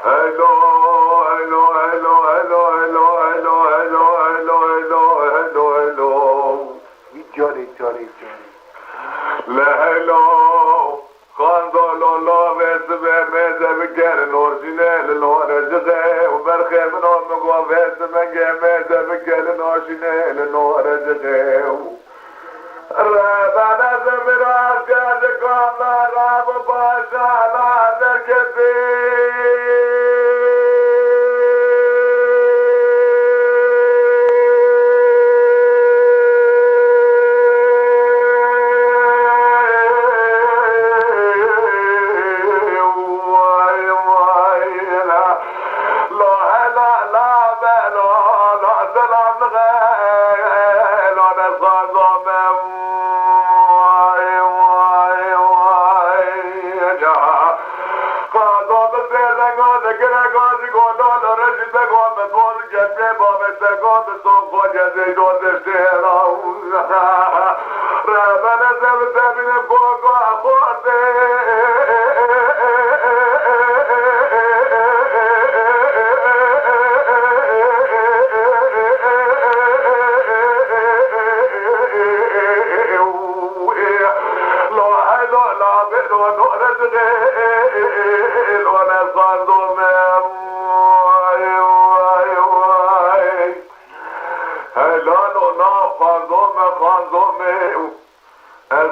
هلو هلو هلو هلو هلو هلو هلو هلو هلو هلو هلو جاری جاری لا هلو خاندولو لا بس بمزه بكر نورجينال نورجغه وبرخه من امغو بس مزه بكر نورجينال نورجغه ربنا زمرا جاد قام رب باشا لا نركبي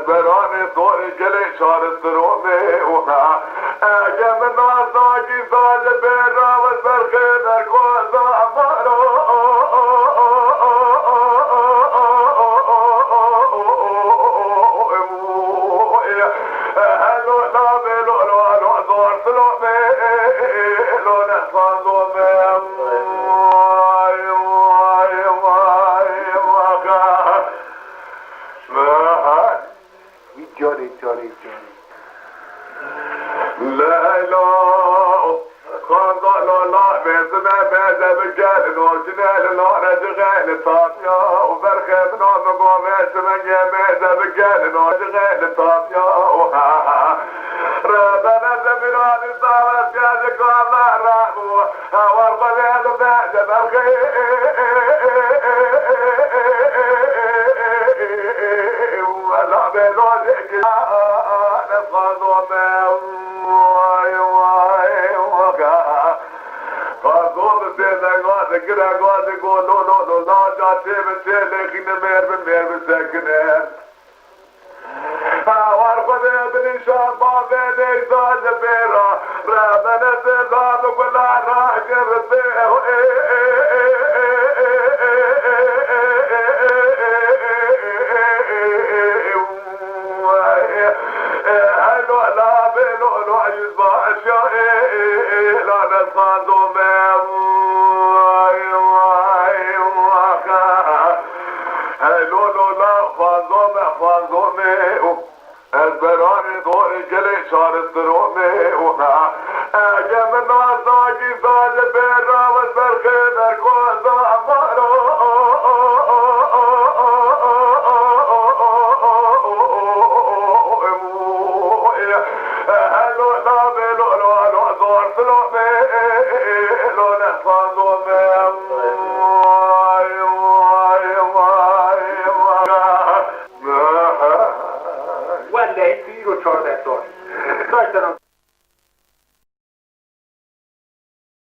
بران دور گله چارسترومه اونا اگه من نازاکی زال براوز برخه در گوزا امارو هلو نابلو لو زور سلومه لو نخوانزومه جاری جاری لا لا خاندو لا لا بزنا بزا بجال نورجنال نورج غيل طافيا وبرخه من امغو بس بزا بجال نورج غيل طافيا ربنا زمران صارت يدك الله رحمه ورضى له بعد برخه ولا بلوزك نصادو بران دور گله چارسترومه اونا اگه من نازاکی زال